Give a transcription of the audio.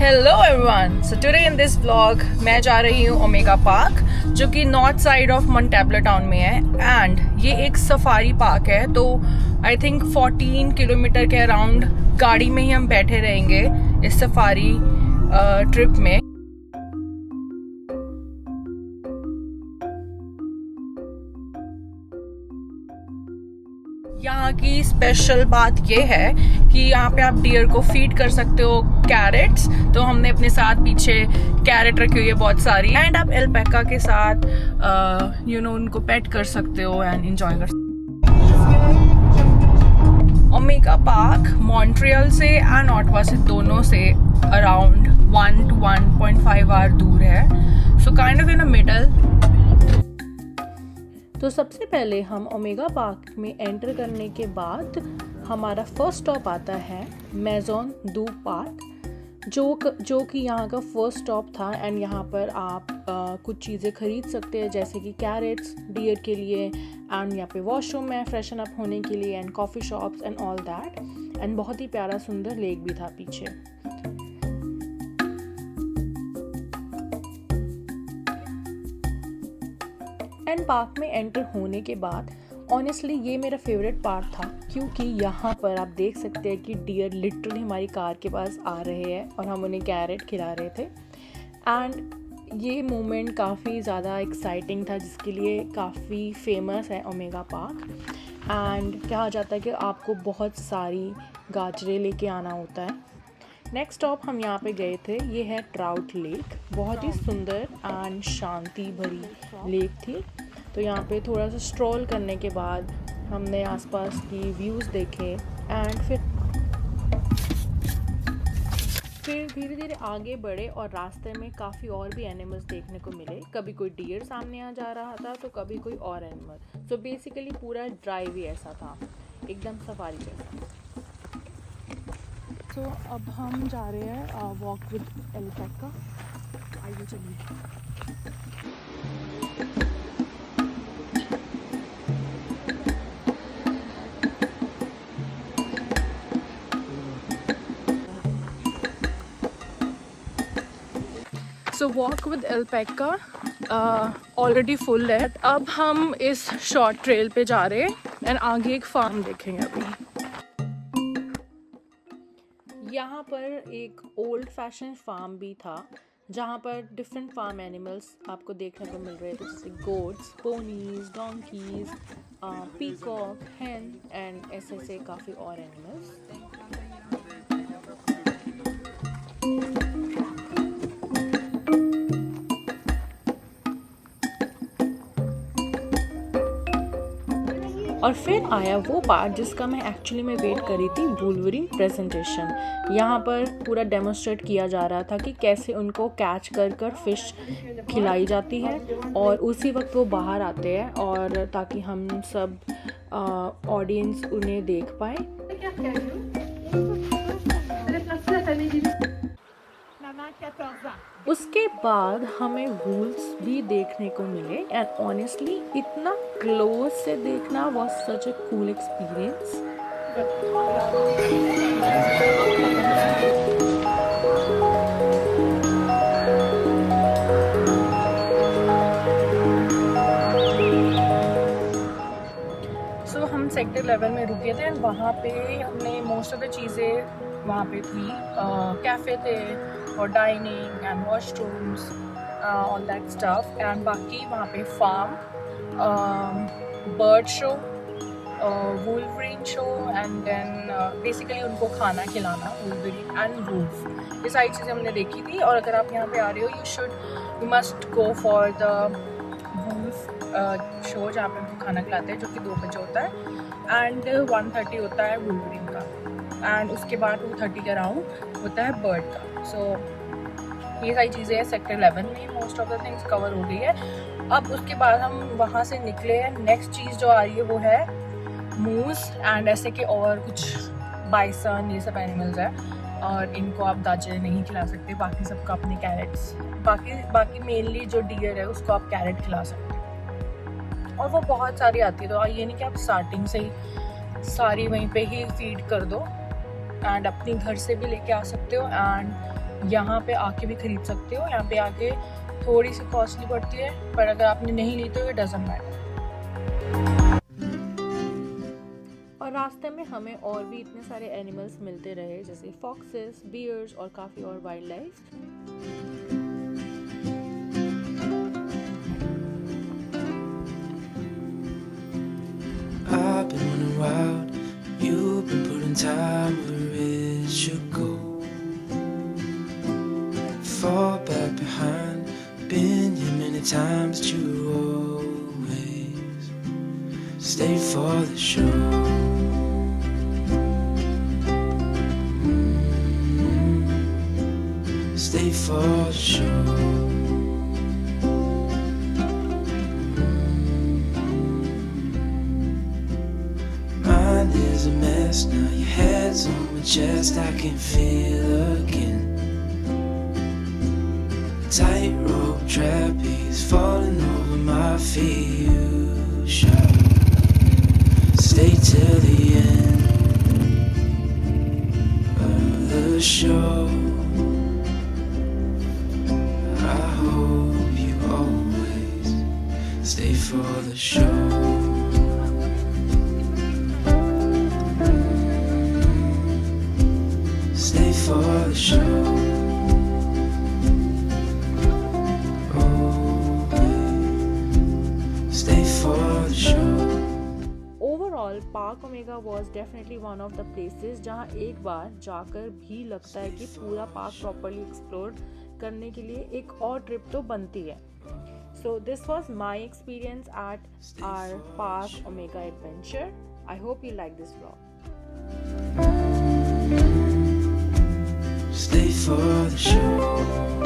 Hello everyone, so today in this vlog मैं जा रही हूँ ओमेगा पार्क जो कि नॉर्थ साइड ऑफ मोंटेब्लो टाउन में है। एंड ये एक सफारी पार्क है, तो आई थिंक 14 किलोमीटर के अराउंड गाड़ी में ही हम बैठे रहेंगे इस सफारी ट्रिप में। यहाँ की स्पेशल बात ये है कि यहाँ पे आप डियर को फीड कर सकते हो कैरेट्स, तो हमने अपने साथ पीछे कैरेट रखी हुई है बहुत सारी। एंड आप एल्पैका के साथ उनको पेट कर सकते हो एंड एंजॉय कर सकते हो। ओमेगा पार्क मॉन्ट्रियल से एंड ऑटवा से दोनों से अराउंड 1 to 1.5 आवर दूर है, so kind of in a middle. तो सबसे पहले हम ओमेगा पार्क में एंटर करने के बाद हमारा फर्स्ट स्टॉप आता है मेजॉन दू पार्क, जो कि यहाँ का फर्स्ट स्टॉप था। एंड यहाँ पर आप कुछ चीज़ें खरीद सकते हैं जैसे कि कैरेट्स डियर के लिए, एंड यहाँ पे वॉशरूम है फ्रेशन अप होने के लिए, and coffee shops and all that. And बहुत ही प्यारा सुंदर लेक भी था पीछे। एंड पार्क में एंटर होने के बाद ऑनेस्टली ये मेरा फेवरेट पार्ट था, क्योंकि यहाँ पर आप देख सकते हैं कि डियर लिटरली हमारी कार के पास आ रहे हैं और हम उन्हें कैरेट खिला रहे थे। एंड ये मोमेंट काफ़ी ज़्यादा एक्साइटिंग था, जिसके लिए काफ़ी फेमस है ओमेगा पार्क। एंड कहा जाता है कि आपको बहुत सारी गाजरें लेके आना होता है। नेक्स्ट स्टॉप हम यहाँ पे गए थे, ये है ट्राउट लेक। बहुत ही सुंदर एंड शांति भरी लेक थी। तो यहाँ पे थोड़ा सा स्ट्रॉल करने के बाद हमने आसपास की व्यूज़ देखे एंड फिर धीरे धीरे आगे बढ़े और रास्ते में काफ़ी और भी एनिमल्स देखने को मिले। कभी कोई डियर सामने आ जा रहा था तो कभी कोई और एनिमल। सो बेसिकली पूरा ड्राइव ही ऐसा था, एकदम सफारी जैसा। तो अब हम जा रहे हैं वॉक विद एल्पैका। आइए चलिए। So walk with alpaca already full है। अब हम इस शॉर्ट ट्रेल पे जा रहे हैं एंड आगे एक फार्म देखेंगे अभी। यहाँ पर एक ओल्ड फैशन फार्म भी था, जहाँ पर डिफरेंट फार्म एनिमल्स आपको देखने को मिल रहे थे, जैसे goats, ponies, donkey's, peacock, Hahn and ऐसे काफ़ी और एनिमल्स। और फिर आया वो पार्ट जिसका मैं एक्चुअली में वेट करी थी, वुल्वरीन प्रेजेंटेशन। यहाँ पर पूरा डेमोन्स्ट्रेट किया जा रहा था कि कैसे उनको कैच कर फिश खिलाई जाती है और उसी वक्त वो बाहर आते हैं, और ताकि हम सब ऑडियंस उन्हें देख पाए। उसके बाद हमें वूल्स भी देखने को मिले एंड ऑनेस्टली इतना क्लोज से देखना was such a cool experience. So हम सेक्टर 11 में रुके थे एंड वहाँ पे हमने मोस्ट ऑफ द चीज़ें वहाँ पे थी, कैफ़े थे और dining and washrooms, all that stuff. And बाकी वहाँ पे farm, bird show, wolverine show, and then basically उनको खाना खिलाना, वुल्वरीन एंड वुल्फ, ये सारी चीज़ें हमने देखी थी। और अगर आप यहाँ पे आ रहे हो you must go for the wolf show, जहाँ पे उनको खाना खिलाते हैं, जो कि 2 बजे होता है एंड 1:30 होता है वुल्वरीन का, एंड उसके बाद 2:30 के अराउंड होता है बर्ड का। सो ये सारी चीज़ें हैं सेक्टर 11 में, most of the things cover हो गई है। अब उसके बाद हम वहाँ से निकले हैं। नेक्स्ट चीज़ जो आ रही है वो है मूस एंड ऐसे के और कुछ बाइसन, ये सब एनिमल्स हैं और इनको आप दाजे नहीं खिला सकते, बाकी सबको अपने कैरेट्स, बाकी मेनली जो डियर है उसको आप कैरेट खिला सकते हैं। और वो बहुत सारी आती है, तो ये नहीं कि आप स्टार्टिंग से ही सारी वहीं पे ही फीड कर दो, एंड अपनी घर से भी लेके आ सकते हो एंड यहाँ पे आके भी खरीद सकते हो। यहाँ पे आके थोड़ी सी कॉस्टली पड़ती है, पर अगर आपने नहीं ली तो ये डजंट मैटर। और रास्ते में हमें और भी इतने सारे एनिमल्स मिलते रहे, जैसे फॉक्सेस, बियर्स और काफ़ी और wild life. I've been running wild, you've been putting time where it should go. Fall back behind, been here many times, but you always stay for the show. Stay for the show. Is a mess now, your head's on my chest, I can feel again. Tightrope trapeze falling over my feet, you should stay till the end of the show. I hope you always stay for the show. For the show. Stay for the show. Overall park omega was definitely one of the places जहाँ एक बार जाकर भी लगता है कि पूरा park properly explore करने के लिए एक और ट्रिप तो बनती है। So this was my experience at our park Omega Adventure. I hope you like this vlog. Stay for the show.